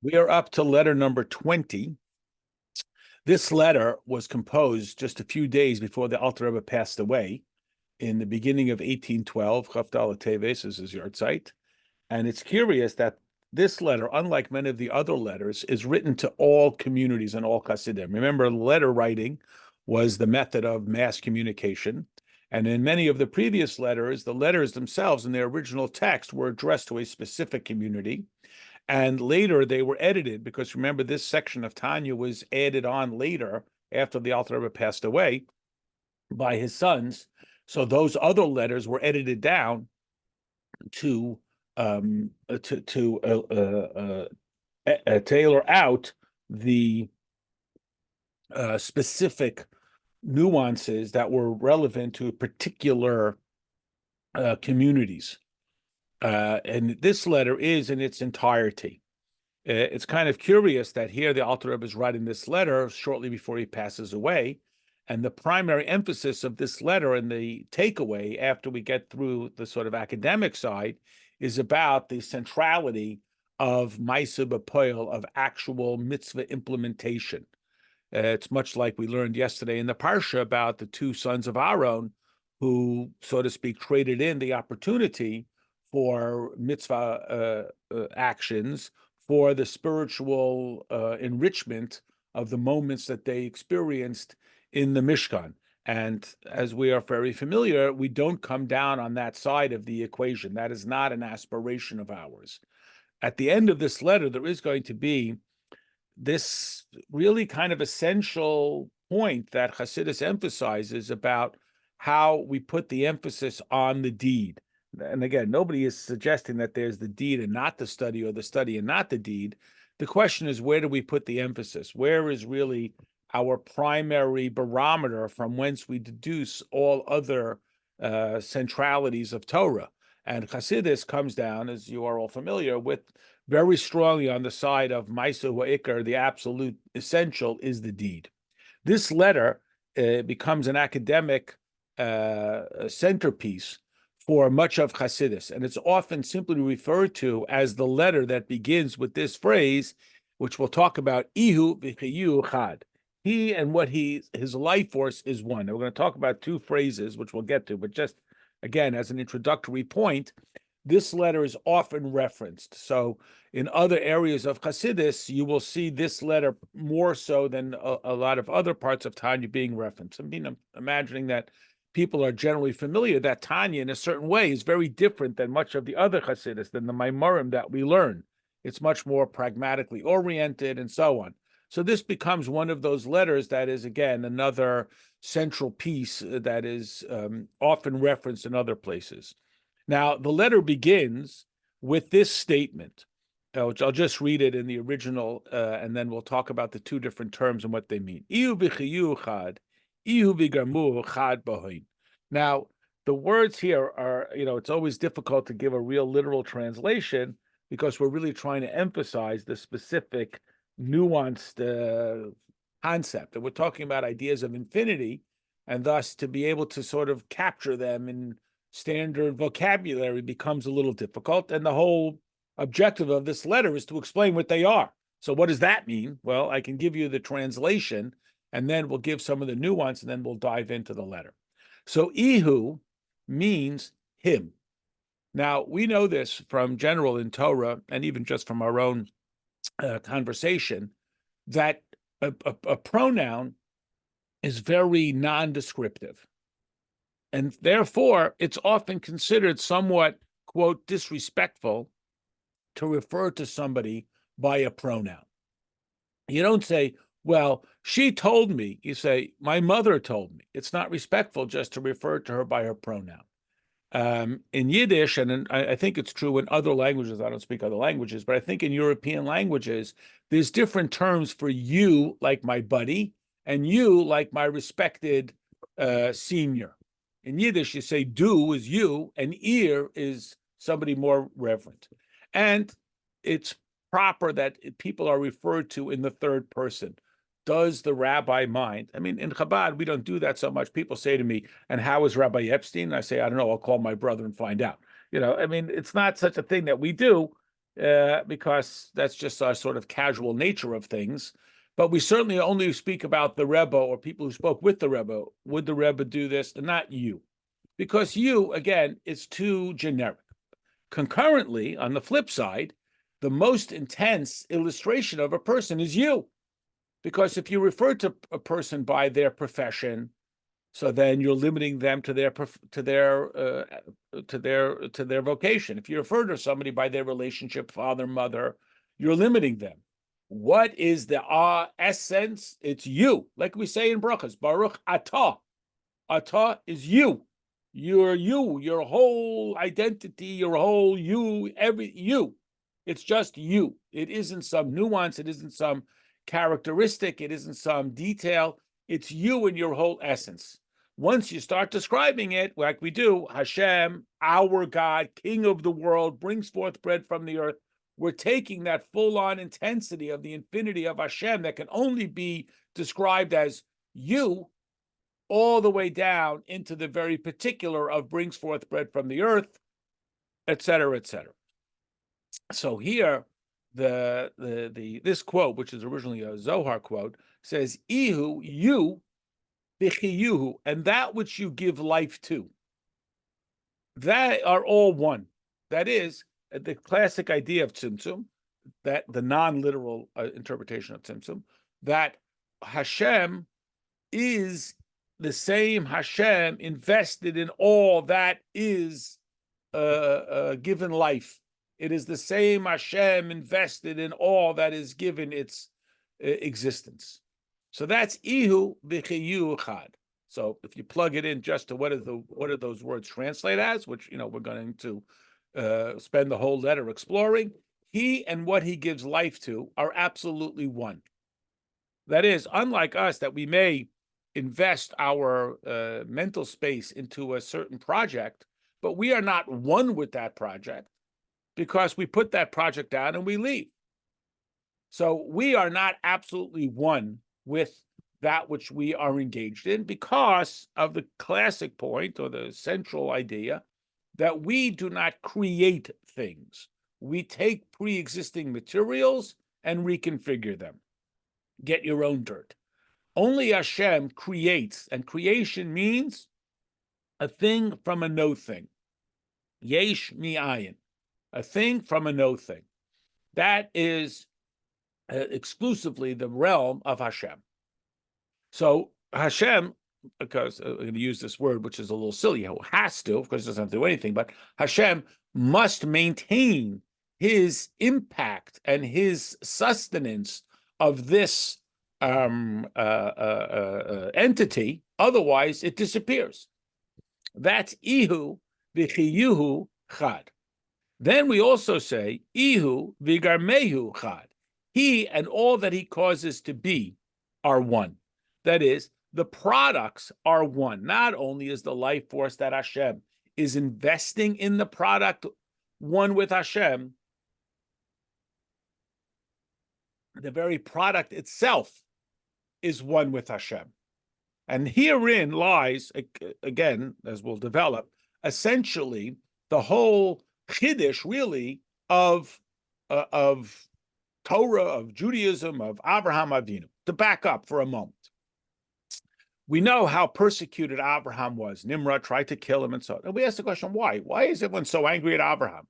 We are up to letter number 20. This letter was composed just a few days before the Alter Rebbe passed away in the beginning of 1812. Chavdal Teves is his yahrzeit. And it's curious that this letter, unlike many of the other letters, is written to all communities and all Hasidim. Remember, letter writing was the method of mass communication. And in many of the previous letters, the letters themselves in their original text were addressed to a specific community. And later they were edited because remember, this section of Tanya was added on later after the Alter Rebbe passed away by his sons. So those other letters were edited down to tailor out the specific nuances that were relevant to particular communities. And this letter is in its entirety. It's kind of curious that here the Alter Rebbe is writing this letter shortly before he passes away. And the primary emphasis of this letter and the takeaway after we get through the sort of academic side is about the centrality of Maaseh B'Poel, of actual mitzvah implementation. It's much like we learned yesterday in the Parsha about the two sons of Aaron who, so to speak, traded in the opportunity for mitzvah actions for the spiritual enrichment of the moments that they experienced in the Mishkan. And as we are very familiar, we don't come down on that side of the equation. That is not an aspiration of ours. At the end of this letter, there is going to be this really kind of essential point that Hasidus emphasizes about how we put the emphasis on the deed. And again, nobody is suggesting that there's the deed and not the study, or the study and not the deed. The question is, where do we put the emphasis? Where is really our primary barometer from whence we deduce all other centralities of Torah? And Hasidus comes down, as you are all familiar with, very strongly on the side of Maaseh Ha'ikar, the absolute essential is the deed. This letter becomes an academic centerpiece for much of Hasidus, and it's often simply referred to as the letter that begins with this phrase, which we'll talk about, Ihu v'chiyu chad. He and what his life force is one. And we're going to talk about two phrases, which we'll get to, but just, again, as an introductory point, this letter is often referenced. So in other areas of Hasidus, you will see this letter more so than a lot of other parts of Tanya being referenced. I mean, I'm imagining that people are generally familiar that Tanya, in a certain way, is very different than much of the other Hasidus, than the Maimarim that we learn. It's much more pragmatically oriented and so on. So this becomes one of those letters that is, again, another central piece that is often referenced in other places. Now, the letter begins with this statement, which I'll just read it in the original, and then we'll talk about the two different terms and what they mean. Ihu v'chiyu chad, ihu v'gamu chad b'hoin. Now, the words here are, it's always difficult to give a real literal translation because we're really trying to emphasize the specific nuanced concept. And we're talking about ideas of infinity, and thus to be able to sort of capture them in standard vocabulary becomes a little difficult. And the whole objective of this letter is to explain what they are. So what does that mean? Well, I can give you the translation, and then we'll give some of the nuance, and then we'll dive into the letter. So Ihu means him. Now, we know this from general in Torah, and even just from our own conversation, that a pronoun is very non-descriptive. And therefore, it's often considered somewhat, quote, disrespectful to refer to somebody by a pronoun. You don't say, well, she told me. You say, my mother told me. It's not respectful just to refer to her by her pronoun. In Yiddish, and I think it's true in other languages, I don't speak other languages, but I think in European languages, there's different terms for you, like my buddy, and you, like my respected senior. In Yiddish, you say du is you, and ir is somebody more reverent. And it's proper that people are referred to in the third person. Does the rabbi mind? I mean, in Chabad, we don't do that so much. People say to me, and how is Rabbi Epstein? And I say, I don't know, I'll call my brother and find out. I mean, it's not such a thing that we do, because that's just our sort of casual nature of things. But we certainly only speak about the Rebbe or people who spoke with the Rebbe. Would the Rebbe do this? And not you. Because you, again, is too generic. Concurrently, on the flip side, the most intense illustration of a person is you. Because if you refer to a person by their profession, so then you're limiting them to their vocation. If you refer to somebody by their relationship, father, mother, you're limiting them. What is the essence? It's you, like we say in brachas. Baruch atah. Atah is you. You're you. Your whole identity, your whole you, every you. It's just you. It isn't some nuance. It isn't some characteristic. It isn't some detail. It's you in your whole essence. Once you start describing it, like we do, Hashem, our God, King of the world, brings forth bread from the earth, we're taking that full-on intensity of the infinity of Hashem that can only be described as you, all the way down into the very particular of brings forth bread from the earth, etc., etc. So here, this quote, which is originally a Zohar quote, says, Ihu, you, Bichiyuhu, and that which you give life to, that are all one. That is the classic idea of Tzimtzum, that the non-literal interpretation of Tzimtzum, that Hashem is the same Hashem invested in all that is given life. It is the same Hashem invested in all that is given its existence. So that's Ihu v'chiyu chad. So if you plug it in just to what do those words translate as, which we're going to spend the whole letter exploring, he and what he gives life to are absolutely one. That is, unlike us, that we may invest our mental space into a certain project, but we are not one with that project because we put that project down and we leave. So we are not absolutely one with that which we are engaged in because of the classic point or the central idea that we do not create things. We take pre-existing materials and reconfigure them. Get your own dirt. Only Hashem creates, and creation means a thing from a no thing. Yesh mi'ayin, a thing from a no thing. That is exclusively the realm of Hashem. So Hashem, because I'm going to use this word, which is a little silly, who has to, of course, doesn't do anything, but Hashem must maintain his impact and his sustenance of this entity, otherwise it disappears. That's Ihu v'chiyuhu chad. Then we also say Ihu v'garmehu chad. He and all that he causes to be are one. That is, the products are one. Not only is the life force that Hashem is investing in the product one with Hashem, the very product itself is one with Hashem. And herein lies, again, as we'll develop, essentially the whole Chiddush, really, of Torah, of Judaism, of Abraham Avinu. To back up for a moment. We know how persecuted Abraham was. Nimrod tried to kill him and so on. And we ask the question, why? Why is everyone so angry at Abraham?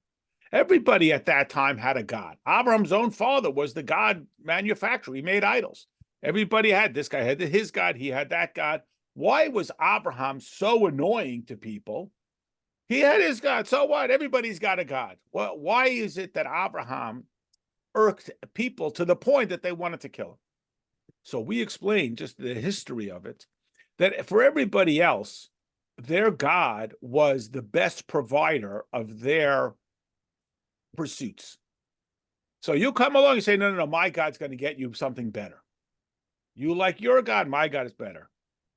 Everybody at that time had a god. Abraham's own father was the god manufacturer. He made idols. Everybody had, this guy had his god, he had that god. Why was Abraham so annoying to people? He had his god, so what? Everybody's got a god. Well, why is it that Abraham irked people to the point that they wanted to kill him? So we explained just the history of it, that for everybody else, their god was the best provider of their pursuits. So you come along and say, no, my God's going to get you something better. You like your God, my God is better.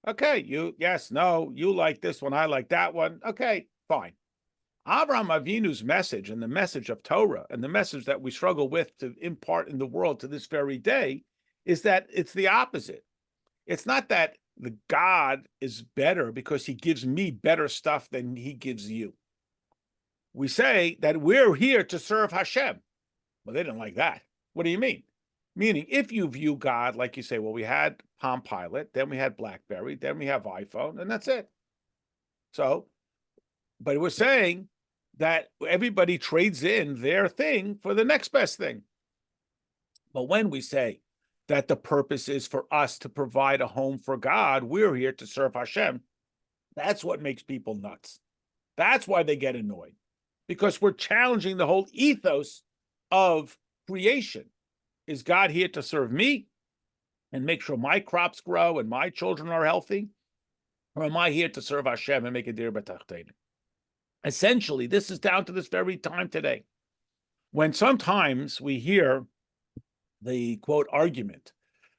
Okay, yes, no, you like this one, I like that one. Okay, fine. Avraham Avinu's message and the message of Torah and the message that we struggle with to impart in the world to this very day is that it's the opposite. It's not that the God is better because he gives me better stuff than he gives you. We say that we're here to serve Hashem. Well, they didn't like that. What do you mean? Meaning, if you view God like you say, well, we had Palm Pilot, then we had BlackBerry, then we have iPhone, and that's it. So, but we're saying that everybody trades in their thing for the next best thing. But when we say that the purpose is for us to provide a home for God, we're here to serve Hashem. That's what makes people nuts. That's why they get annoyed, because we're challenging the whole ethos of creation. Is God here to serve me and make sure my crops grow and my children are healthy? Or am I here to serve Hashem and make a dir b'tachtein? Essentially, this is down to this very time today, when sometimes we hear the, quote, argument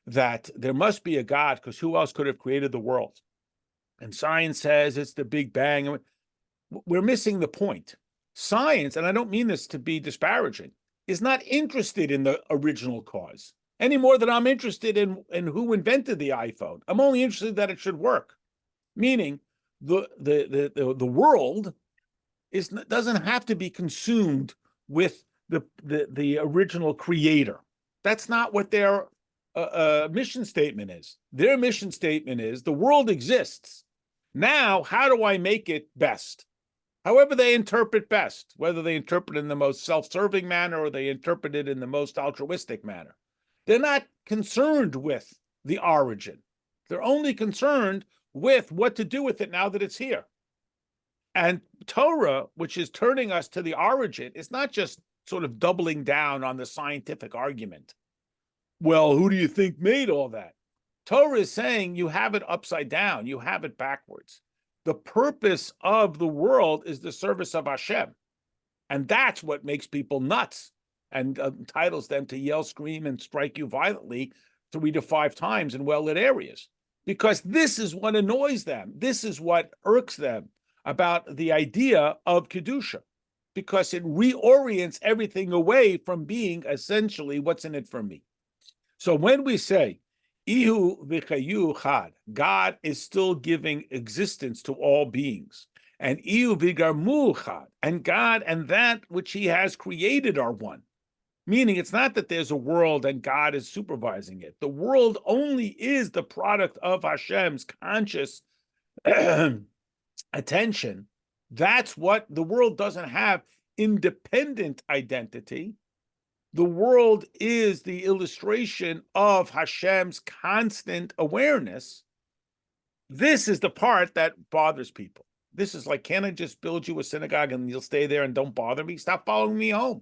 that there must be a God because who else could have created the world? And science says it's the Big Bang. We're missing the point. Science, and I don't mean this to be disparaging, is not interested in the original cause any more than I'm interested in who invented the iPhone. I'm only interested that it should work. Meaning the world doesn't have to be consumed with the original creator. That's not what their mission statement is. Their mission statement is the world exists. Now, how do I make it best? However they interpret best, whether they interpret it in the most self-serving manner or they interpret it in the most altruistic manner. They're not concerned with the origin. They're only concerned with what to do with it now that it's here. And Torah, which is turning us to the origin, is not just sort of doubling down on the scientific argument. Well, who do you think made all that? Torah is saying you have it upside down, you have it backwards. The purpose of the world is the service of Hashem. And that's what makes people nuts and entitles them to yell, scream, and strike you violently 3 to 5 times in well-lit areas. Because this is what annoys them. This is what irks them about the idea of Kedusha. Because it reorients everything away from being essentially what's in it for me. So when we say, Ihu v'chayu chad, God is still giving existence to all beings. And Ihu v'garmu chad, and God and that which he has created are one. Meaning it's not that there's a world and God is supervising it. The world only is the product of Hashem's conscious attention. That's what the world doesn't have independent identity. The world is the illustration of Hashem's constant awareness. This is the part that bothers people. This is like, can't I just build you a synagogue and you'll stay there and don't bother me? Stop following me home.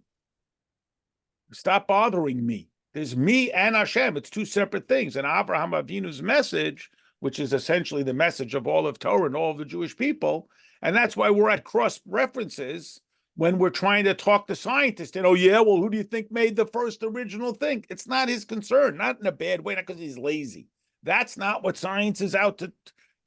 Stop bothering me. There's me and Hashem. It's 2 separate things. And Abraham Avinu's message, which is essentially the message of all of Torah and all of the Jewish people, and that's why we're at cross references when we're trying to talk to scientists. And, oh, yeah, well, who do you think made the first original thing? It's not his concern, not in a bad way, not because he's lazy. That's not what science is out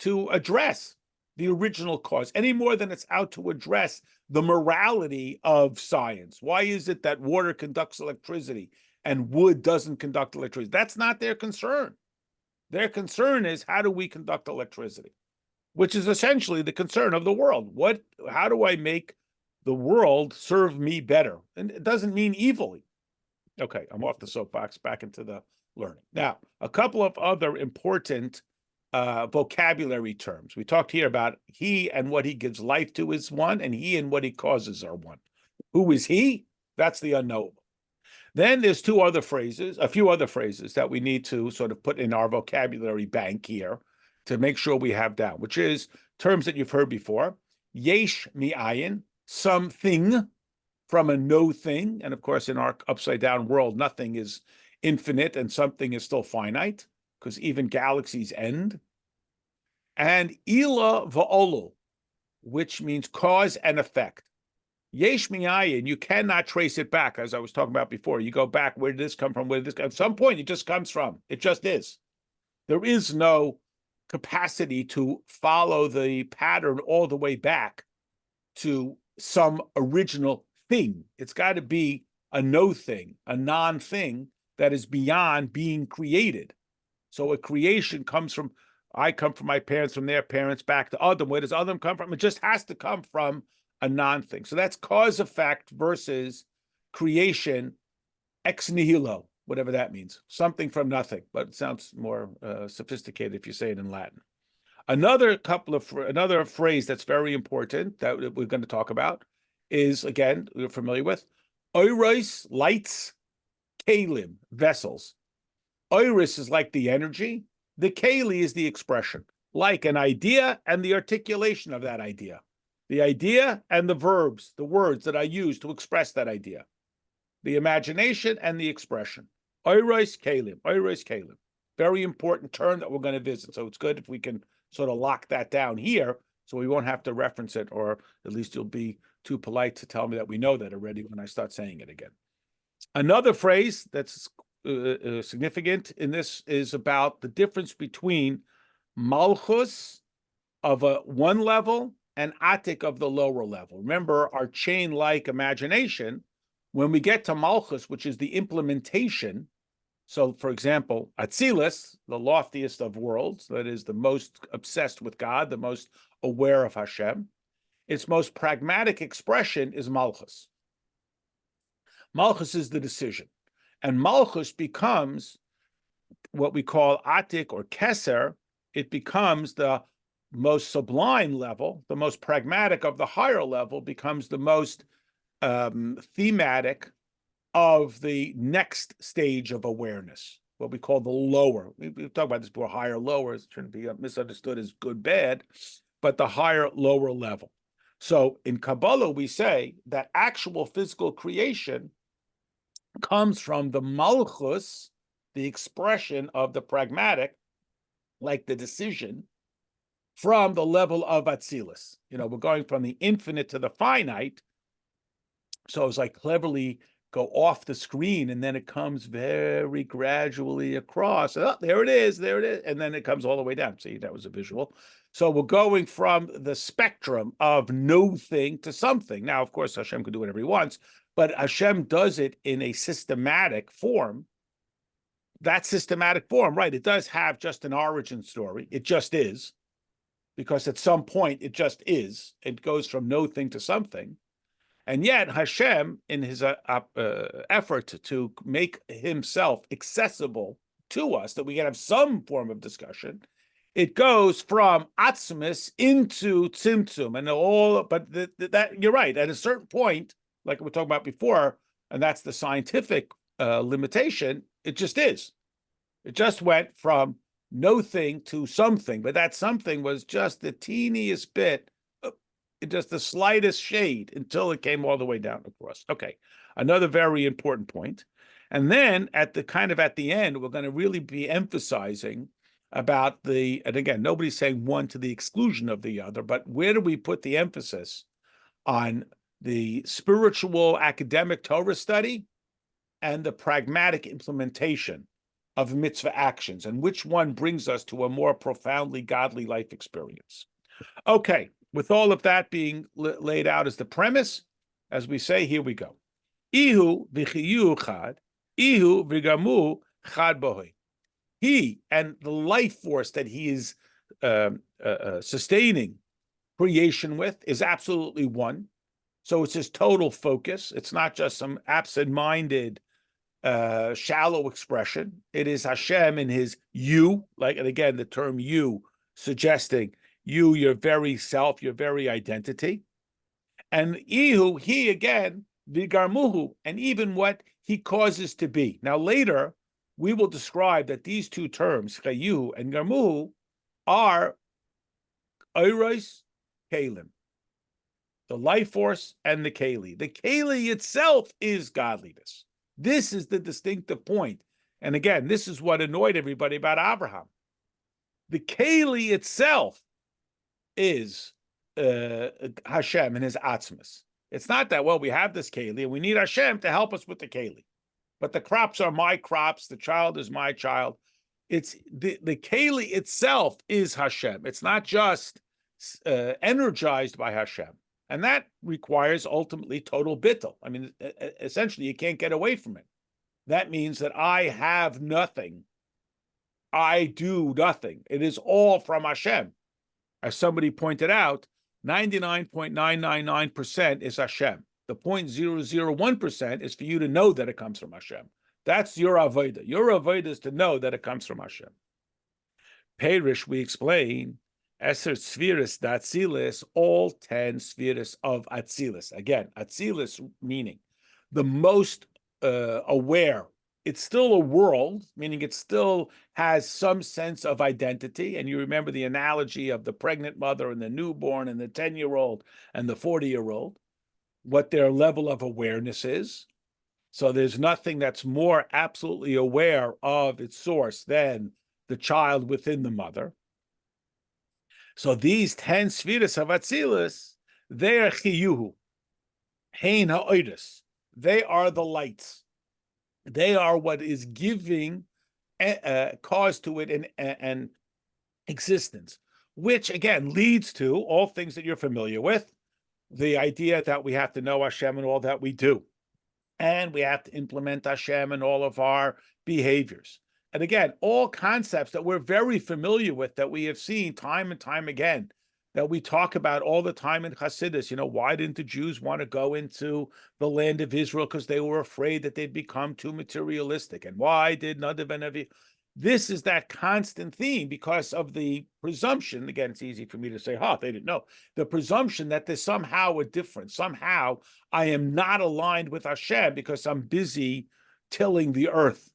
to address, the original cause, any more than it's out to address the morality of science. Why is it that water conducts electricity and wood doesn't conduct electricity? That's not their concern. Their concern is, how do we conduct electricity? Which is essentially the concern of the world. How do I make the world serve me better? And it doesn't mean evilly. Okay, I'm off the soapbox, back into the learning. Now, a couple of other important vocabulary terms. We talked here about he and what he gives life to is one, and he and what he causes are one. Who is he? That's the unknowable. Then there's a few other phrases that we need to sort of put in our vocabulary bank here to make sure we have down, which is terms that you've heard before. Yesh mi'ayin, something from a no thing. And of course, in our upside down world, nothing is infinite and something is still finite, because even galaxies end. And ila va'olu, which means cause and effect. Yesh mi'ayin, you cannot trace it back, as I was talking about before. You go back, where did this come from? Where did this come? At some point, it just comes from. It just is. There is no capacity to follow the pattern all the way back to some original thing. It's got to be a no thing, a non-thing that is beyond being created. So a creation comes from, I come from my parents, from their parents, back to Adam. Where does Adam come from? It just has to come from a non-thing. So that's cause effect versus creation ex nihilo, whatever that means, something from nothing, but it sounds more sophisticated if you say it in Latin. Another phrase that's very important that we're going to talk about is, again, we're familiar with, oiros, lights, kalim, vessels. Oiris is like the energy. The keli is the expression, like an idea and the articulation of that idea. The idea and the verbs, the words that I use to express that idea. The imagination and the expression. Oiros kalim, oiros kalim. Very important term that we're going to visit. So it's good if we can sort of lock that down here so we won't have to reference it, or at least you'll be too polite to tell me that we know that already when I start saying it again. Another phrase that's significant in this is about the difference between malchus of one level and atik of the lower level. Remember our chain-like imagination. When we get to malchus, which is the implementation, so for example, Atzilus, the loftiest of worlds, that is the most obsessed with God, the most aware of Hashem, its most pragmatic expression is malchus. Malchus is the decision. And malchus becomes what we call atik or keser. It becomes the most sublime level, the most pragmatic of the higher level, becomes the most thematic of the next stage of awareness, what we call the lower. We've talked about this before, higher, lower. It's trying to be misunderstood as good, bad, but the higher, lower level. So in Kabbalah, we say that actual physical creation comes from the malchus, the expression of the pragmatic, like the decision, from the level of Atzilus. We're going from the infinite to the finite. So it's like cleverly go off the screen, and then it comes very gradually across. Oh, there it is, and then it comes all the way down. See, that was a visual. So we're going from the spectrum of no thing to something. Now, of course, Hashem can do whatever he wants, but Hashem does it in a systematic form. That systematic form, right, it does have just an origin story. It just is, because at some point it just is. It goes from no thing to something. And yet Hashem, in his effort to make himself accessible to us, that we can have some form of discussion, it goes from atzmus into tzimtzum, and all. But that you're right. At a certain point, like we were talking about before, and that's the scientific limitation. It just is. It just went from no thing to something, but that something was just the teeniest bit. Just the slightest shade until it came all the way down across. Okay, another very important point. And then at the end, we're going to really be emphasizing about and again, nobody's saying one to the exclusion of the other, but where do we put the emphasis on the spiritual academic Torah study and the pragmatic implementation of mitzvah actions, and which one brings us to a more profoundly godly life experience? Okay. With all of that being laid out as the premise, as we say, here we go. Ihu v'chiyu chad, ihu v'gamu chad bohoi. He and the life force that he is sustaining creation with is absolutely one. So it's his total focus. It's not just some absent-minded, shallow expression. It is Hashem in his you, and again, the term you suggesting you, your very self, your very identity. And Ihu, he again, Vigarmuhu, and even what he causes to be. Now later, we will describe that these two terms, Chayu and Garmuhu, are Oiros, Kalim, the life force and the Kali. The Kali itself is godliness. This is the distinctive point. And again, this is what annoyed everybody about Abraham. The Kali itself is Hashem and his atzmus. It's not that, well, we have this keli and we need Hashem to help us with the keli. But the crops are my crops, the child is my child. It's the keli itself is Hashem. It's not just energized by Hashem. And that requires ultimately total bittul. I mean, essentially, you can't get away from it. That means that I have nothing. I do nothing. It is all from Hashem. As somebody pointed out, 99.999% is Hashem. The 0.001% is for you to know that it comes from Hashem. That's your avodah. Your avodah is to know that it comes from Hashem. Perish, we explain, Eser Tzviris Datzilis, all 10 spheres of Atzilis. Again, Atzilis meaning the most aware. It's still a world, meaning it still has some sense of identity. And you remember the analogy of the pregnant mother and the newborn and the 10-year-old and the 40-year-old, what their level of awareness is. So there's nothing that's more absolutely aware of its source than the child within the mother. So these 10 spheres of Atzilus, they are chiyuhu, hein ha'oidus. They are the lights. They are what is giving cause to it and existence, which again leads to all things that you're familiar with, the idea that we have to know Hashem in all that we do, and we have to implement Hashem in all of our behaviors. And again, all concepts that we're very familiar with, that we have seen time and time again, that we talk about all the time in Hasidus. You know, why didn't the Jews want to go into the land of Israel? Because they were afraid that they'd become too materialistic. And why did Nadav and Avihu? This is that constant theme because of the presumption. Again, it's easy for me to say, they didn't know. The presumption that there's somehow a difference. Somehow I am not aligned with Hashem because I'm busy tilling the earth.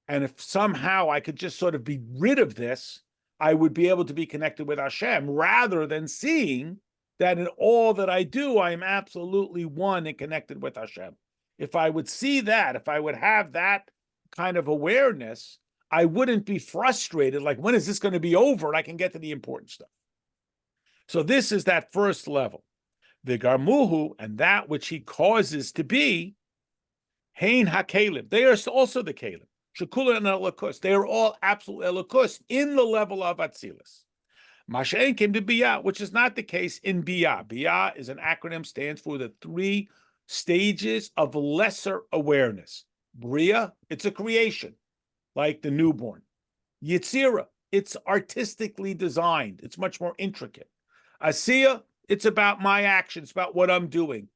And if somehow I could just sort of be rid of this, I would be able to be connected with Hashem, rather than seeing that in all that I do, I am absolutely one and connected with Hashem. If I would see that, if I would have that kind of awareness, I wouldn't be frustrated, like, when is this going to be over and I can get to the important stuff? So this is that first level. The Garmuhu, and that which he causes to be, Hein HaKelim. They are also the Kelim. Shekula and Elokus. They are all absolute Elokus in the level of Atzilus. Masha'en came to Biyah, which is not the case in Biyah. Biyah is an acronym, stands for the 3 stages of lesser awareness. Bria, it's a creation, like the newborn. Yitzira, it's artistically designed. It's much more intricate. Asiya, it's about my actions, about what I'm doing.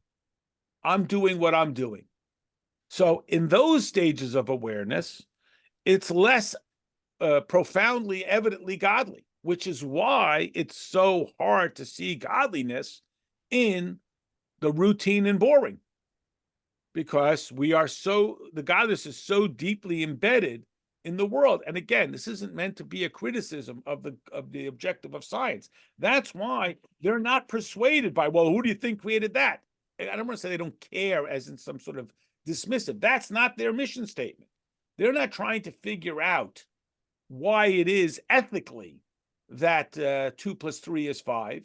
I'm doing what I'm doing. So in those stages of awareness, it's less profoundly, evidently godly, which is why it's so hard to see godliness in the routine and boring, because the godliness is so deeply embedded in the world. And again, this isn't meant to be a criticism of the objective of science. That's why they're not persuaded by, well, who do you think created that? I don't want to say they don't care as in some sort of dismissive. That's not their mission statement. They're not trying to figure out why it is ethically that 2 + 3 is 5.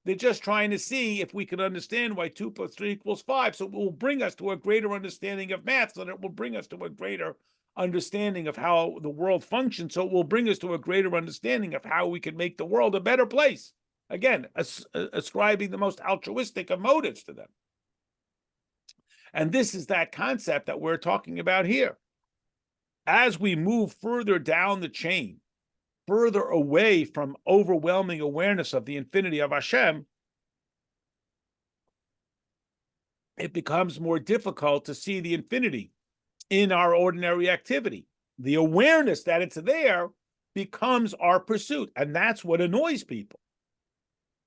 They're just trying to see if we can understand why 2 + 3 = 5. So it will bring us to a greater understanding of math, so that it will bring us to a greater understanding of how the world functions. So it will bring us to a greater understanding of how we can make the world a better place. Again, ascribing the most altruistic of motives to them. And this is that concept that we're talking about here. As we move further down the chain, further away from overwhelming awareness of the infinity of Hashem, it becomes more difficult to see the infinity in our ordinary activity. The awareness that it's there becomes our pursuit. And that's what annoys people,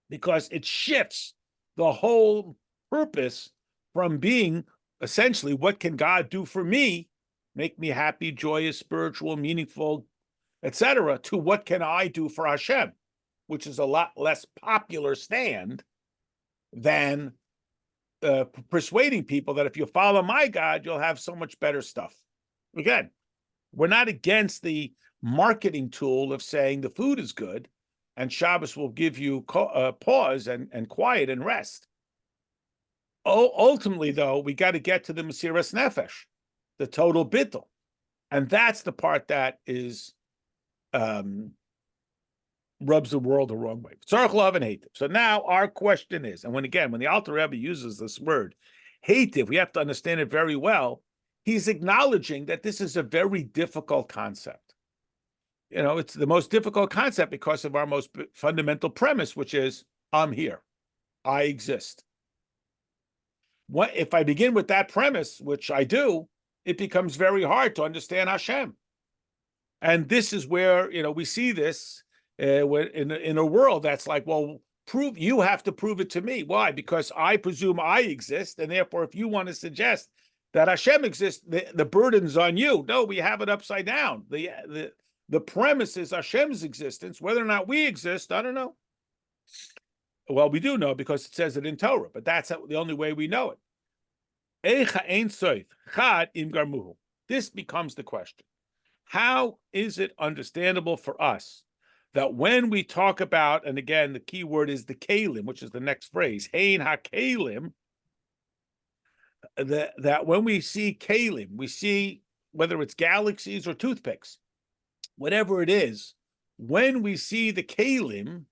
because it shifts the whole purpose from being essentially, what can God do for me, make me happy, joyous, spiritual, meaningful, etc., to what can I do for Hashem, which is a lot less popular stand than persuading people that if you follow my God, you'll have so much better stuff. Again, we're not against the marketing tool of saying the food is good and Shabbos will give you pause and quiet and rest. Ultimately, though, we got to get to the Mesiras Nefesh, the total bittul. And that's the part that is rubs the world the wrong way. Tzarich love and hate. So now our question is, and when the Alter Rebbe uses this word, hativ, we have to understand it very well. He's acknowledging that this is a very difficult concept. You know, it's the most difficult concept because of our most fundamental premise, which is, I'm here. I exist. What if I begin with that premise, which I do, it becomes very hard to understand Hashem. And this is where, we see this when in a world that's like, well, you have to prove it to me. Why? Because I presume I exist, and therefore, if you want to suggest that Hashem exists, the burden's on you. No, we have it upside down. The premise is Hashem's existence. Whether or not we exist, I don't know. Well, we do know because it says it in Torah, but that's the only way we know it. This becomes the question. How is it understandable for us that when we talk about, and again, the key word is the kalim, which is the next phrase, hein ha-kalim, that when we see kalim, we see whether it's galaxies or toothpicks, whatever it is, when we see the kalim,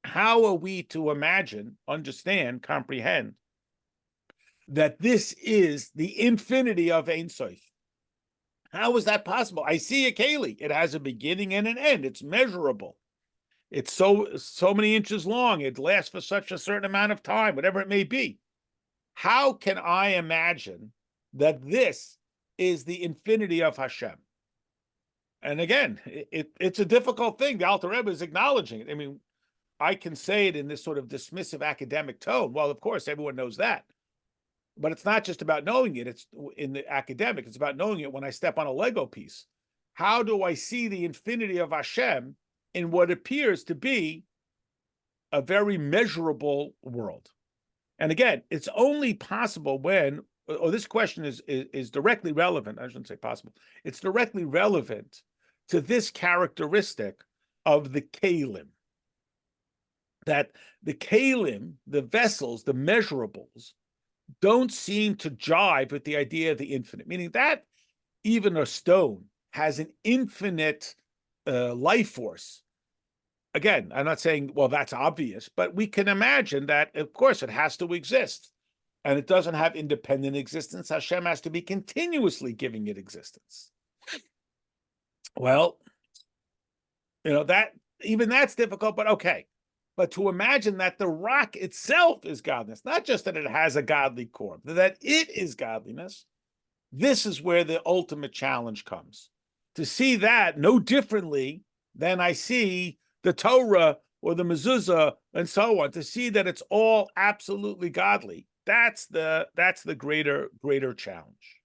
how are we to imagine, understand, comprehend that this is the infinity of Ein Sof? How is that possible? I see a keli. It has a beginning and an end. It's measurable. It's so many inches long. It lasts for such a certain amount of time, whatever it may be. How can I imagine that this is the infinity of Hashem? And again, it's a difficult thing. The Alter Rebbe is acknowledging it. I mean, I can say it in this sort of dismissive academic tone. Well, of course, everyone knows that. But it's not just about knowing it. It's in the academic. It's about knowing it when I step on a Lego piece. How do I see the infinity of Hashem in what appears to be a very measurable world? And again, it's only possible when, this question is directly relevant. I shouldn't say possible. It's directly relevant to this characteristic of the kalim. That the kalim, the vessels, the measurables, don't seem to jive with the idea of the infinite, meaning that even a stone has an infinite life force. Again, I'm not saying, well, that's obvious, but we can imagine that, of course, it has to exist. And it doesn't have independent existence. Hashem has to be continuously giving it existence. Well, that's difficult, but okay. But to imagine that the rock itself is godliness, not just that it has a godly core, that it is godliness, this is where the ultimate challenge comes. To see that no differently than I see the Torah or the mezuzah and so on, to see that it's all absolutely godly, that's the greater challenge.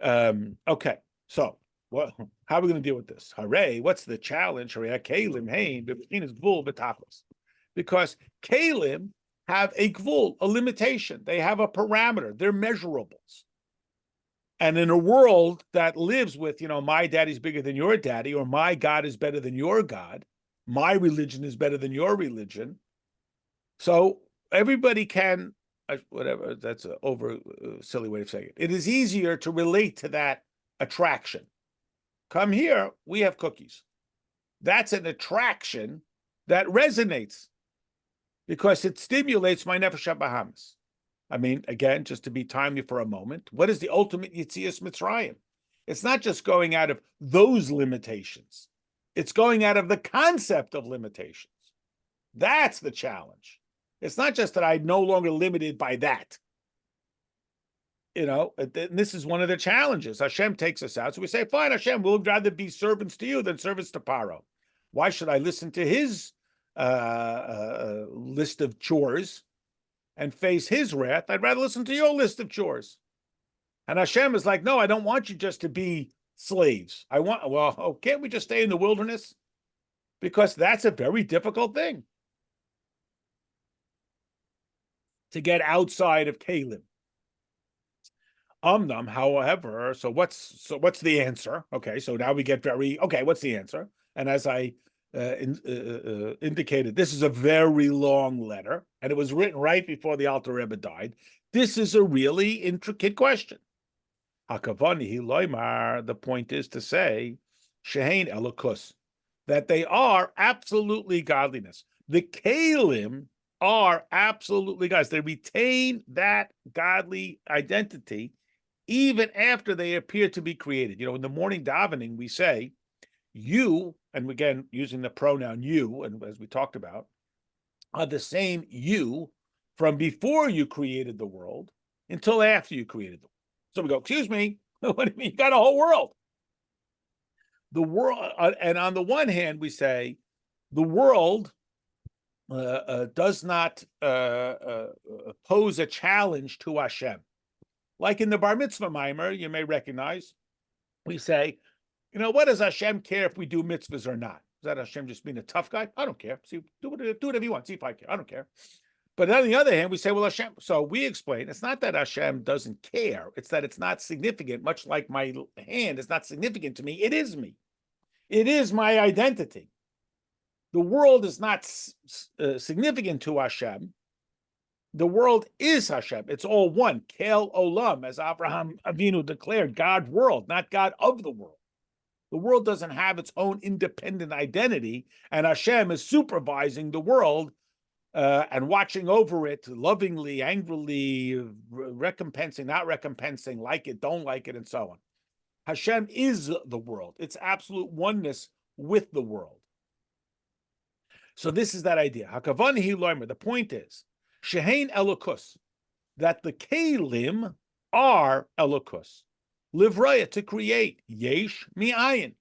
Okay, so how are we going to deal with this? Hooray, what's the challenge? Because kalim have a gvul, a limitation. They have a parameter. They're measurables. And in a world that lives with, my daddy's bigger than your daddy, or my God is better than your God, my religion is better than your religion. So everybody can, whatever, that's an silly way of saying it. It is easier to relate to that attraction. Come here, we have cookies. That's an attraction that resonates because it stimulates my nefesh habahamis. I mean, again, just to be timely for a moment, what is the ultimate Yetzias Mitzrayim? It's not just going out of those limitations. It's going out of the concept of limitations. That's the challenge. It's not just that I'm no longer limited by that. This is one of the challenges. Hashem takes us out. So we say, fine, Hashem, we'll rather be servants to you than servants to Paro. Why should I listen to his list of chores and face his wrath? I'd rather listen to your list of chores. And Hashem is like, no, I don't want you just to be slaves. Can't we just stay in the wilderness? Because that's a very difficult thing to get outside of Kalim. However, so what's the answer? Okay, so now we get what's the answer? And as I indicated, this is a very long letter, and it was written right before the Alter Rebbe died. This is a really intricate question. Hakavani loymar, the point is to say, shehein elokus, that they are absolutely godliness. The Kalim are absolutely gods. They retain that godly identity even after they appear to be created. In the morning davening, we say, you, and again, using the pronoun you, and as we talked about, are the same you from before you created the world until after you created the world. So we go, excuse me, what do you mean? You got a whole world. The world, and on the one hand, we say the world does not pose a challenge to Hashem. Like in the Bar Mitzvah Mimer, you may recognize, we say, what does Hashem care if we do mitzvahs or not? Is that Hashem just being a tough guy? I don't care. See, do whatever you want. See if I care. I don't care. But on the other hand, we say, well, Hashem. So we explain, it's not that Hashem doesn't care. It's that it's not significant, much like my hand is not significant to me. It is me. It is my identity. The world is not significant to Hashem. The world is Hashem. It's all one. Kel Olam, as Abraham Avinu declared, God world, not God of the world. The world doesn't have its own independent identity, and Hashem is supervising the world and watching over it lovingly, angrily, recompensing, not recompensing, like it, don't like it, and so on. Hashem is the world. It's absolute oneness with the world. So this is that idea. Hakavani hi loimer. The point is, shehein elokus, that the kelim are elokus. Livraya, to create, yesh mi'ayin,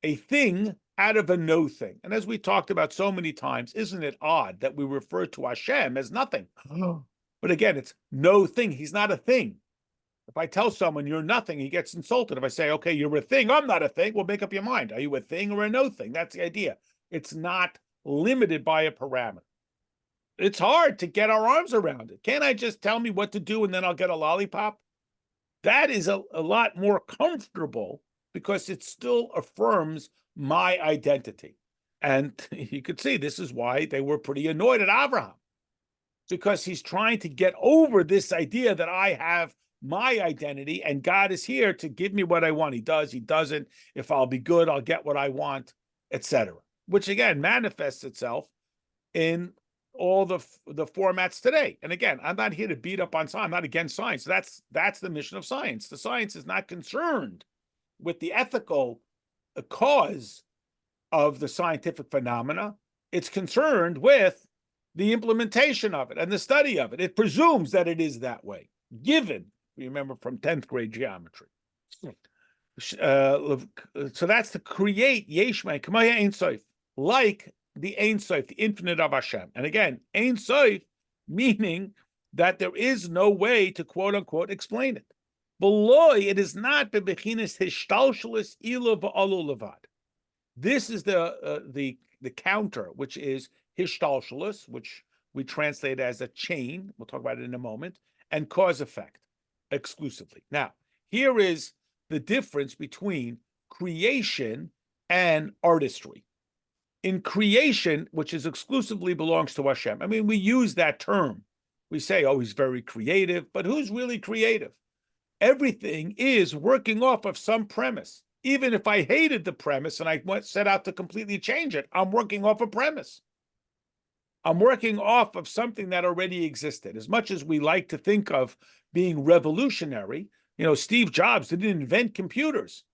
a thing out of a no thing. And as we talked about so many times, isn't it odd that we refer to Hashem as nothing? But again, it's no thing. He's not a thing. If I tell someone you're nothing, he gets insulted. If I say, okay, you're a thing, I'm not a thing, well, make up your mind. Are you a thing or a no thing? That's the idea. It's not limited by a parameter. It's hard to get our arms around it. Can't I just tell me what to do and then I'll get a lollipop? That is a lot more comfortable because it still affirms my identity. And you could see this is why they were pretty annoyed at Abraham, because he's trying to get over this idea that I have my identity and God is here to give me what I want. He does, he doesn't. If I'll be good, I'll get what I want, etc. Which again manifests itself in all the formats today. And again, I'm not here to beat up on science. I'm not against science. That's the mission of science. The science is not concerned with the ethical cause of the scientific phenomena. It's concerned with the implementation of it and the study of it. It presumes that it is that way, given, remember, from 10th grade geometry. So that's to create Yeshmai, Kamaya Ein Sof, like the Ein Sof, the infinite of Hashem. And again, Ein Sof, meaning that there is no way to quote unquote explain it. Below, it is not bebechinis hishtalshalis ilu v'alu levad. This is the counter, which is hishtalshalis, which we translate as a chain. We'll talk about it in a moment, and cause effect exclusively. Now, here is the difference between creation and artistry. In creation, which is exclusively belongs to Hashem. I mean, we use that term. We say, oh, he's very creative, but who's really creative? Everything is working off of some premise. Even if I hated the premise and I set out to completely change it, I'm working off a premise. I'm working off of something that already existed. As much as we like to think of being revolutionary, Steve Jobs didn't invent computers.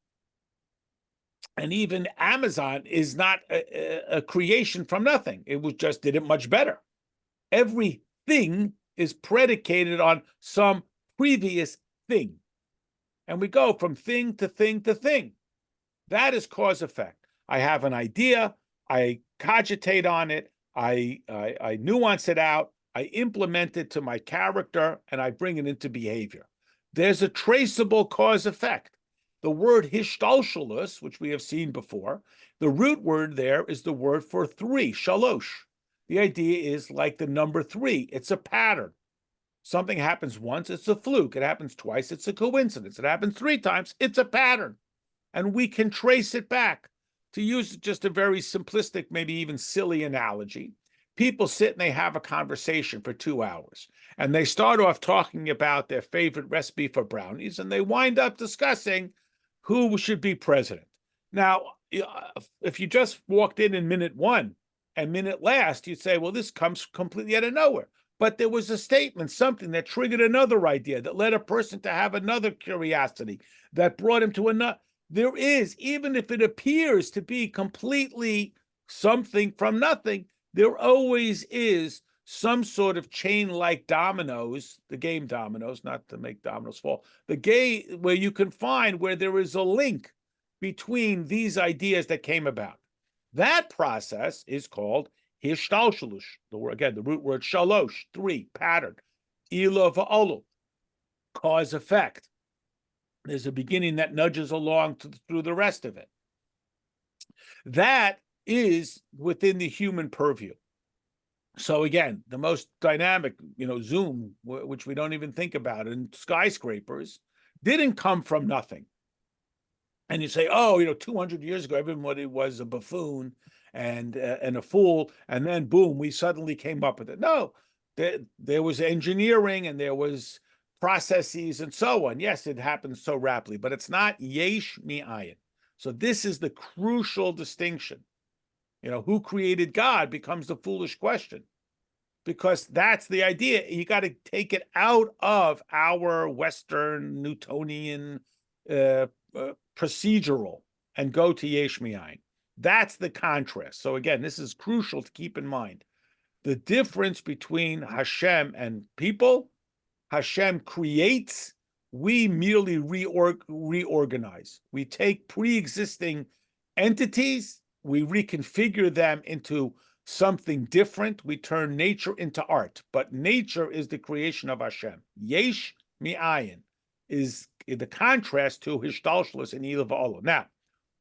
And even Amazon is not a creation from nothing. It was just did it much better. Everything is predicated on some previous thing. And we go from thing to thing to thing. That is cause effect. I have an idea, I cogitate on it, I nuance it out, I implement it to my character, and I bring it into behavior. There's a traceable cause effect. The word hishtalshalus, which we have seen before, the root word there is the word for three, shalosh. The idea is like the number three. It's a pattern. Something happens once, it's a fluke. It happens twice, it's a coincidence. It happens three times, it's a pattern. And we can trace it back. To use just a very simplistic, maybe even silly analogy, people sit and they have a conversation for 2 hours. And they start off talking about their favorite recipe for brownies, and they wind up discussing who should be president. Now, if you just walked in minute one and minute last, you'd say, well, this comes completely out of nowhere. But there was a statement, something that triggered another idea, that led a person to have another curiosity, that brought him to another. There is, even if it appears to be completely something from nothing, there always is some sort of chain-like dominoes, the game dominoes, not to make dominoes fall, the game where you can find where there is a link between these ideas that came about. That process is called hishtalshalush. The root word shalosh, 3, pattern. Ila va'olu, cause effect. There's a beginning that nudges along through the rest of it. That is within the human purview. So again, the most dynamic, Zoom, which we don't even think about, and skyscrapers, didn't come from nothing. And you say, 200 years ago, everybody was a buffoon and a fool, and then boom, we suddenly came up with it. No, there was engineering and there was processes and so on. Yes, it happens so rapidly, but it's not yesh mi'ayin. So this is the crucial distinction. Who created God becomes the foolish question, because that's the idea. You got to take it out of our Western Newtonian procedural and go to yesh mi'ayin. That's the contrast. So again, this is crucial to keep in mind. The difference between Hashem and people: Hashem creates, we merely reorganize. We take pre-existing entities, we reconfigure them into something different. We turn nature into art, but nature is the creation of Hashem. Yesh mi'ayin is the contrast to hishtalshlus and Ila va'olu. Now,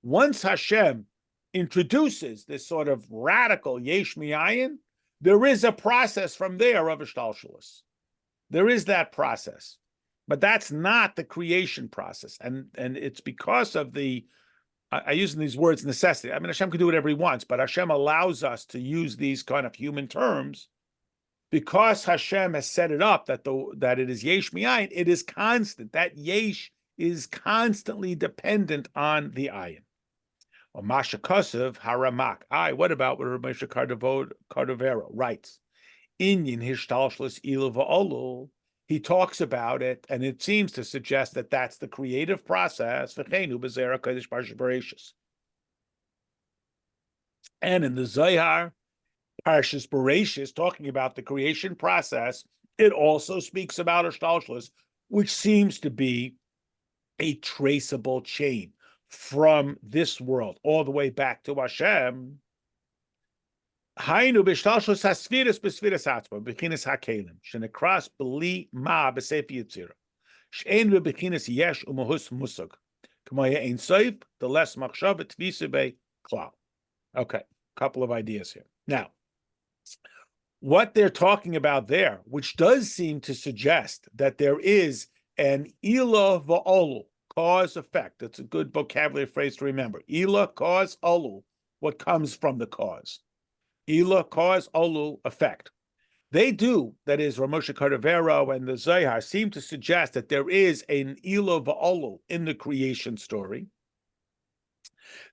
once Hashem introduces this sort of radical yesh mi'ayin, there is a process from there of hishtalshlus. There is that process, but that's not the creation process, and it's because of I use these words necessity. I mean, Hashem can do whatever he wants, but Hashem allows us to use these kind of human terms because Hashem has set it up that it is yesh mi'ayin. It is constant. That yesh is constantly dependent on the ayin. Or Masha Kosev Haramak. What about what Moshe Cordovero writes? Inyan hishtalshlus ilu va'olu. He talks about it, and it seems to suggest that that's the creative process. And in the Zohar, Parshas Bereshis, talking about the creation process, it also speaks about hishtalshlus, which seems to be a traceable chain from this world all the way back to Hashem. Hainu b'shtalshlus hasfiras b'sfiras atzma b'chinas hakelim shenekras b'li ma b'sefer yitzira she'en b'chinas yesh u'mahus musag k'maya ein soif the less machshav tvisa be klal. Okay, couple of ideas here. Now, what they're talking about there, which does seem to suggest that there is an ila va'olu, cause effect. That's a good vocabulary phrase to remember. Ila, cause, olu, what comes from the cause. Ila, cause, olu, effect. They do, that is, Ramosha Cordovero and the Zohar, seem to suggest that there is an Ila va'olu in the creation story.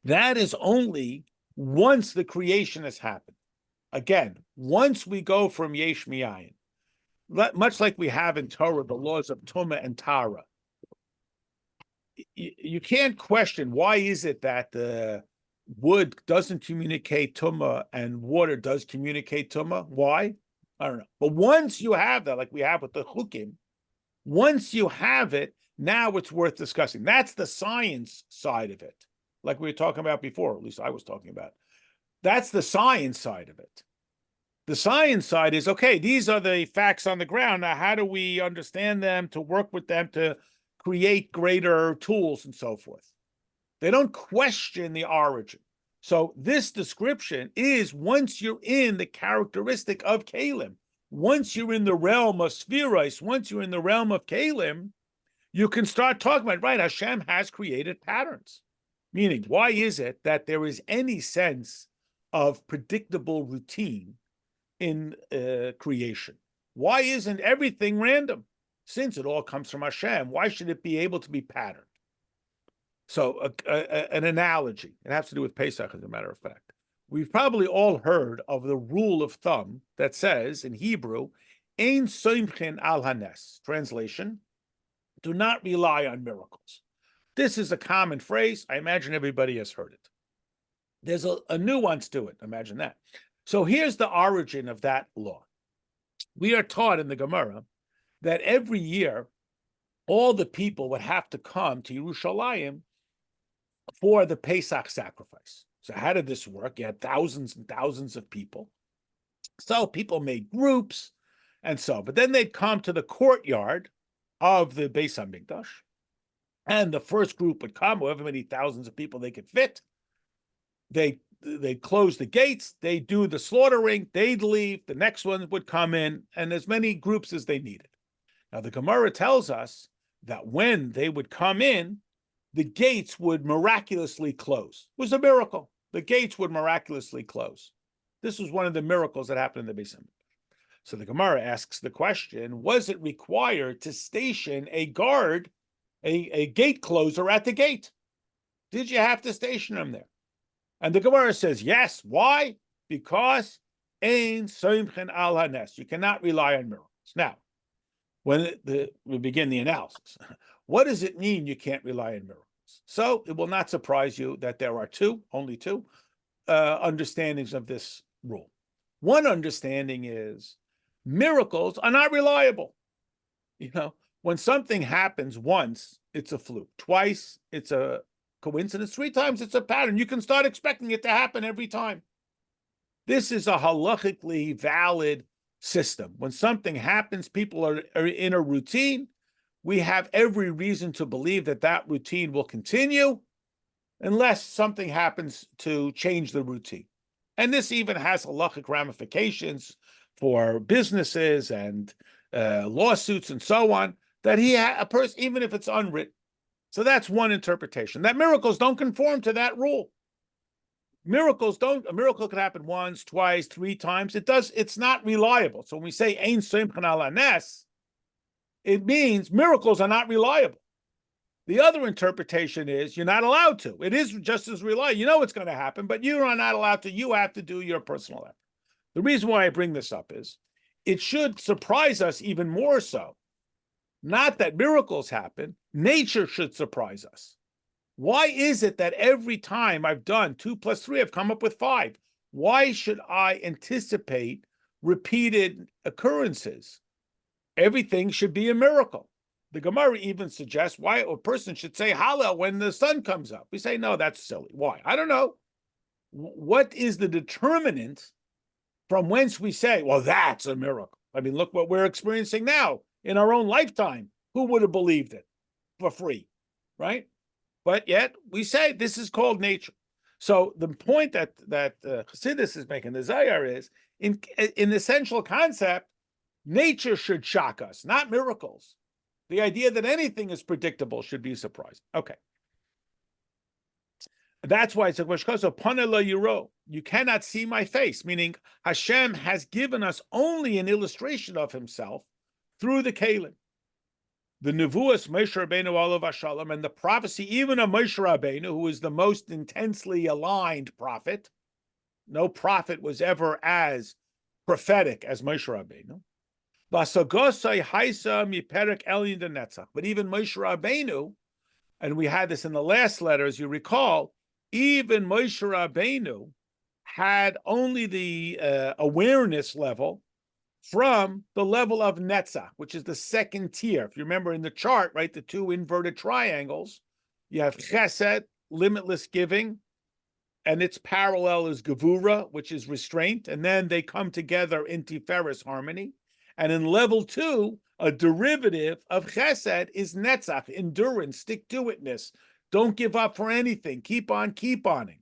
That is only once the creation has happened. Again, once we go from yesh mi'ayin, much like we have in Torah, the laws of Tumah and Tara, you can't question why is it that the wood doesn't communicate Tumah and water does communicate Tumah. Why? I don't know. But once you have that, like we have with the chukim, once you have it, now it's worth discussing. That's the science side of it, like we were talking about before, at least I was talking about. That's the science side of it. The science side is, okay, these are the facts on the ground. Now, how do we understand them, to work with them, to create greater tools and so forth? They don't question the origin. So this description is, once you're in the characteristic of Kalim, once you're in the realm of Spheros, once you're in the realm of Kalim, you can start talking about, right, Hashem has created patterns. Meaning, why is it that there is any sense of predictable routine in creation? Why isn't everything random? Since it all comes from Hashem, why should it be able to be patterned? So an analogy, it has to do with Pesach, as a matter of fact. We've probably all heard of the rule of thumb that says in Hebrew, Ein soimchin al hanes. Translation, do not rely on miracles. This is a common phrase. I imagine everybody has heard it. There's a nuance to it. Imagine that. So here's the origin of that law. we are taught in the Gemara that every year all the people would have to come to Yerushalayim for the Pesach sacrifice. So how did this work? You had thousands and thousands of people. So people made groups and so, but then they'd come to the courtyard of the Beis HaMikdash, and the first group would come, however many thousands of people they could fit. They'd close the gates, they'd do the slaughtering, they'd leave, the next one would come in, and as many groups as they needed. Now the Gemara tells us that when they would come in, the gates would miraculously close. It was a miracle. The gates would miraculously close. This was one of the miracles that happened in the Beis HaMikdash. So the Gemara asks the question, was it required to station a guard, a gate closer at the gate? Did you have to station them there? And the Gemara says, yes. Why? Because ein soimchen al hanes. You cannot rely on miracles. Now, when we begin the analysis, what does it mean you can't rely on miracles? So it will not surprise you that there are only two understandings of this rule. One understanding is miracles are not reliable. When something happens once, it's a fluke. Twice, it's a coincidence. 3 times, it's a pattern. You can start expecting it to happen every time. This is a halachically valid system. When something happens, people are in a routine. We have every reason to believe that that routine will continue unless something happens to change the routine. And this even has halachic ramifications for businesses and lawsuits and so on, that a person, even if it's unwritten. So that's one interpretation, that miracles don't conform to that rule. A miracle could happen once, twice, 3 times. It's not reliable. So when we say ein soimchen al hanes, it means miracles are not reliable. The other interpretation is you're not allowed to. It is just as reliable. You know it's going to happen, but you are not allowed to. You have to do your personal effort. The reason why I bring this up is it should surprise us even more so. Not that miracles happen, nature should surprise us. Why is it that every time I've done 2 + 3, I've come up with 5? Why should I anticipate repeated occurrences? Everything should be a miracle. The Gemara even suggests why a person should say Hallel when the sun comes up. We say, no, that's silly. Why? I don't know. What is the determinant from whence we say, well, that's a miracle? I mean, look what we're experiencing now in our own lifetime. Who would have believed it for free, right? But yet we say this is called nature. So the point that Chassidus is making, the Zayar, is in the essential concept, nature should shock us, not miracles. The idea that anything is predictable should be surprising. Okay. That's why it's a question. You cannot see my face, meaning Hashem has given us only an illustration of himself through the Kalim. The Nevuas Moshe Rabbeinu alav hashalom, and the prophecy even of Moshe Rabbeinu, who is the most intensely aligned prophet. No prophet was ever as prophetic as Moshe Rabbeinu. But even Moshe Rabbeinu, and we had this in the last letter, as you recall, even Moshe Rabbeinu had only the awareness level from the level of Netzach, which is the second tier. If you remember in the chart, right, the 2 inverted triangles, you have Chesed, limitless giving, and its parallel is Gevura, which is restraint, and then they come together in Tiferes, harmony. And in level 2, a derivative of Chesed is Netzach, endurance, stick-to-itness. Don't give up for anything. Keep on keep-oning.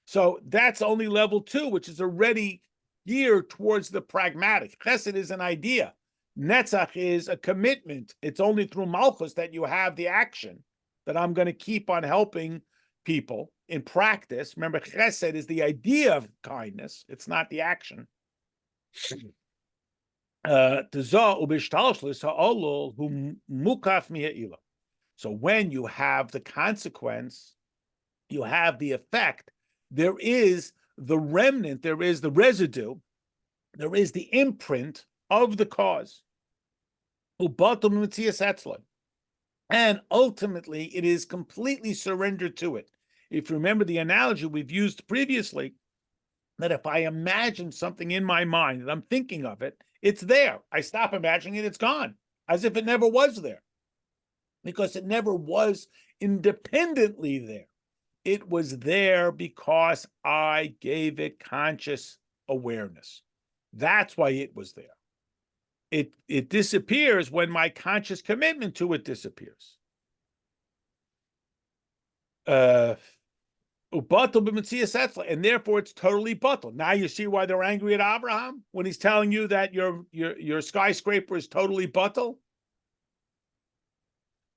So that's only level 2, which is already geared towards the pragmatic. Chesed is an idea. Netzach is a commitment. It's only through Malchus that you have the action, that I'm going to keep on helping people in practice. Remember, Chesed is the idea of kindness. It's not the action. So when you have the consequence, you have the effect, there is the remnant, there is the residue, there is the imprint of the cause. And ultimately, it is completely surrendered to it. If you remember the analogy we've used previously, that if I imagine something in my mind and I'm thinking of it, It's there. I stop imagining it, it's gone, as if it never was there, because it never was independently there. It was there because I gave it conscious awareness. That's why it was there. It disappears when my conscious commitment to it disappears. And therefore it's totally batel. Now you see why they're angry at Abraham when he's telling you that your skyscraper is totally batel,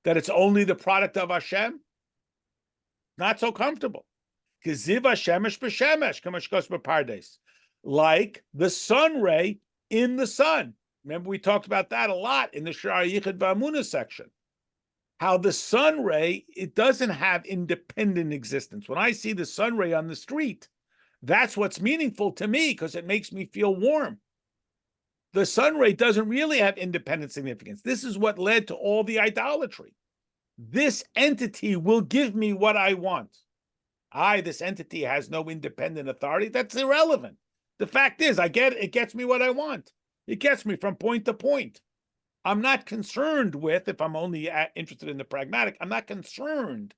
that it's only the product of Hashem. Not so comfortable. Like the sun ray in the sun. Remember, we talked about that a lot in the Sha'ar Yichud V'Amunah section. How the sun ray, it doesn't have independent existence. When I see the sun ray on the street, that's what's meaningful to me because it makes me feel warm. The sun ray doesn't really have independent significance. This is what led to all the idolatry. This entity will give me what I want. This entity has no independent authority. That's irrelevant. The fact is, it gets me what I want. It gets me from point to point. I'm not concerned with, if I'm only interested in the pragmatic, I'm not concerned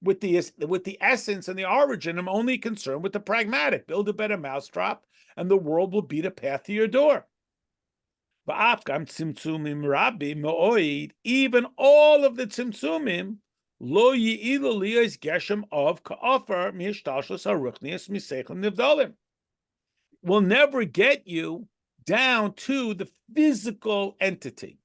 with the essence and the origin. I'm only concerned with the pragmatic. Build a better mousetrap, and the world will be the path to your door. Even all of the tzimtzumim, lo yi'ilu liyos geshem of ka'ofar mihishtalshus haruchnius miseichel nivdalim, will never get you down to the physical entity.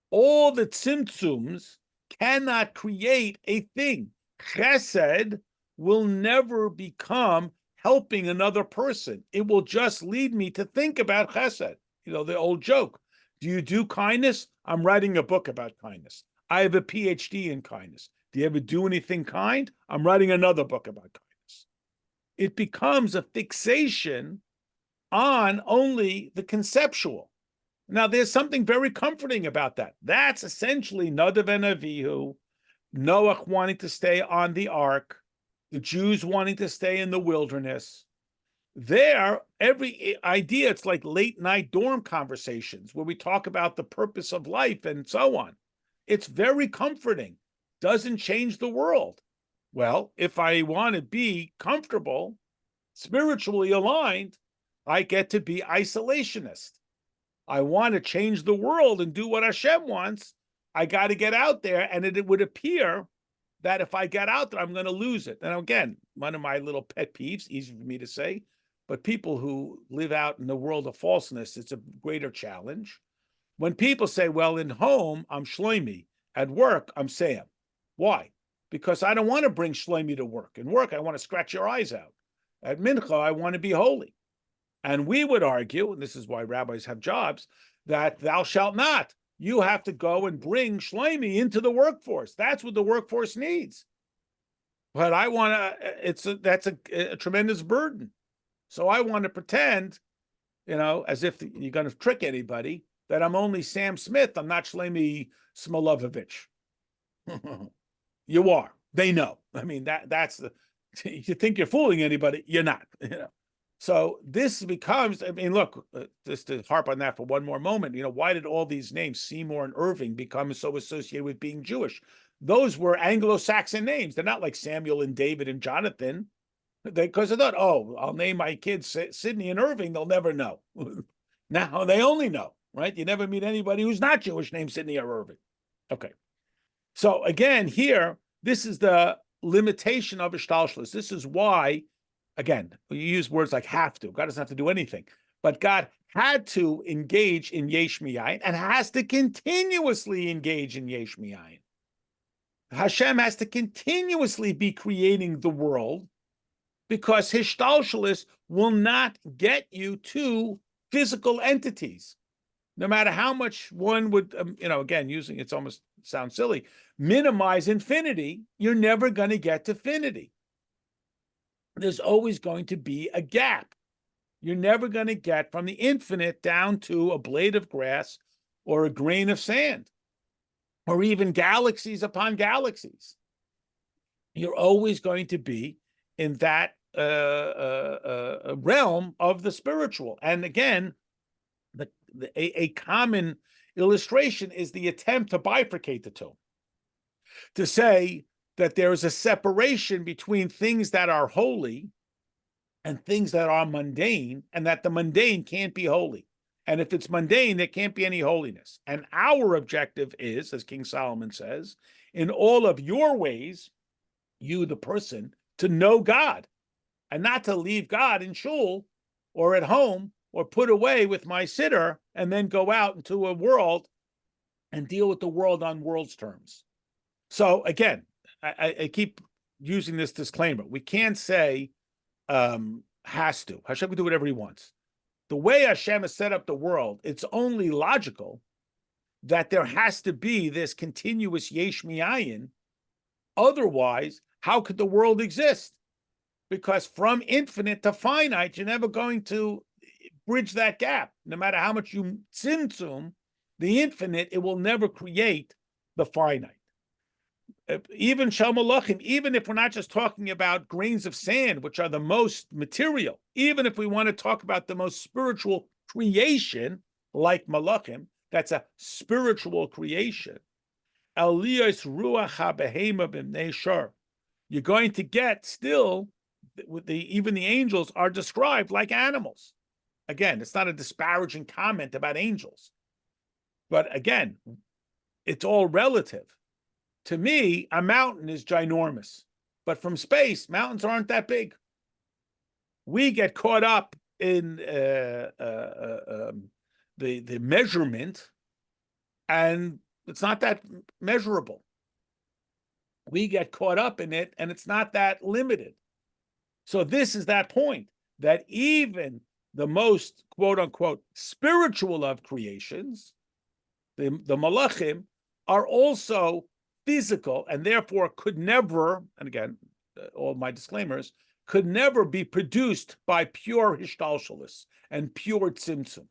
All the tzimtzums cannot create a thing. Chesed will never become helping another person. It will just lead me to think about chesed. You know, the old joke. Do you do kindness? I'm writing a book about kindness. I have a PhD in kindness. Do you ever do anything kind? I'm writing another book about kindness. It becomes a fixation on only the conceptual. Now, there's something very comforting about that. That's essentially Nadav and Avihu, Noah wanting to stay on the ark, the Jews wanting to stay in the wilderness. There, every idea, it's like late night dorm conversations where we talk about the purpose of life and so on. It's very comforting. Doesn't change the world. Well, if I want to be comfortable, spiritually aligned, I get to be isolationist. I want to change the world and do what Hashem wants. I got to get out there, and it would appear that if I get out there, I'm going to lose it. And again, one of my little pet peeves, easy for me to say, but people who live out in the world of falseness, it's a greater challenge. When people say, well, in home, I'm Shlomi. At work, I'm Sam. Why? Because I don't want to bring Shlomi to work. In work, I want to scratch your eyes out. At Mincha, I want to be holy. And we would argue, and this is why rabbis have jobs, that thou shalt not. You have to go and bring Shlomi into the workforce. That's what the workforce needs. But I want to, that's a tremendous burden. So I want to pretend, as if you're going to trick anybody, that I'm only Sam Smith. I'm not Shlomi Smolovovich. You are. They know. I mean, that's the, you think you're fooling anybody, you're not. So this becomes, look, just to harp on that for one more moment, why did all these names, Seymour and Irving, become so associated with being Jewish? Those were Anglo-Saxon names. They're not like Samuel and David and Jonathan. Because they thought, I'll name my kids Sidney and Irving, they'll never know. Now they only know, right? You never meet anybody who's not Jewish named Sidney or Irving. Okay. So again, here, this is the limitation of Ishtalshlus. This is why, again, you use words like have to. God doesn't have to do anything. But God had to engage in Yesh Miyayin and has to continuously engage in Yesh Miyayin. Hashem has to continuously be creating the world because Hishtalshlus will not get you to physical entities. No matter how much one would, again, using it's almost sounds silly, minimize infinity, you're never going to get to finity. There's always going to be a gap. You're never going to get from the infinite down to a blade of grass or a grain of sand or even galaxies upon galaxies. You're always going to be in that realm of the spiritual. And again, a common illustration is the attempt to bifurcate the two, to say that there is a separation between things that are holy and things that are mundane, and that the mundane can't be holy. And if it's mundane, there can't be any holiness. And our objective is, as King Solomon says, in all of your ways, you, the person, to know God, and not to leave God in shul or at home or put away with my sitter and then go out into a world and deal with the world on world's terms. So again, I keep using this disclaimer. We can't say has to. Hashem can do whatever he wants. The way Hashem has set up the world, it's only logical that there has to be this continuous yesh mi'ayin. Otherwise, how could the world exist? Because from infinite to finite, you're never going to bridge that gap. No matter how much you tzimtzum the infinite, it will never create the finite. Even Shel Malachim, even if we're not just talking about grains of sand, which are the most material, even if we want to talk about the most spiritual creation, like Malachim, that's a spiritual creation. Eliyos ruach habehema b'mnei shor. You're going to get still, even the angels are described like animals. Again, it's not a disparaging comment about angels. But again, it's all relative. To me, a mountain is ginormous. But from space, mountains aren't that big. We get caught up in the measurement, and it's not that measurable. We get caught up in it, and it's not that limited. So this is that point, that even the most, quote unquote, spiritual of creations, the malachim, are also physical, and therefore could never, and again, all my disclaimers, could never be produced by pure hishtalshalis and pure tzimtzum.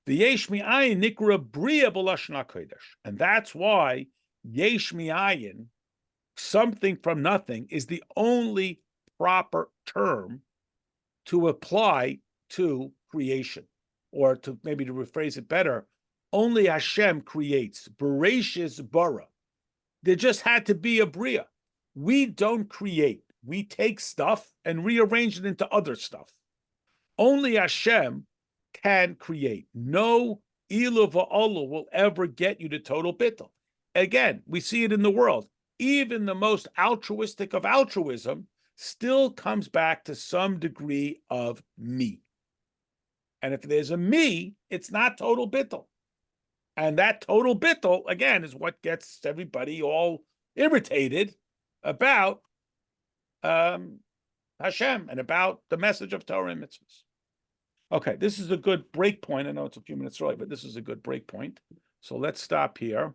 The yesh mi'ayin nikra bria b'lashon HaKodesh, and that's why yesh mi'ayin, something from nothing, is the only proper term to apply to creation, or to maybe to rephrase it better, only Hashem creates. Bereshis bara. There just had to be a bria. We don't create. We take stuff and rearrange it into other stuff. Only Hashem can create. No ilu va'olu will ever get you to total bittul. Again, we see it in the world. Even the most altruistic of altruism still comes back to some degree of me. And if there's a me, it's not total bittul. And that total bittul, again, is what gets everybody all irritated about Hashem and about the message of Torah and mitzvahs. Okay, this is a good break point. I know it's a few minutes early, but this is a good break point. So let's stop here.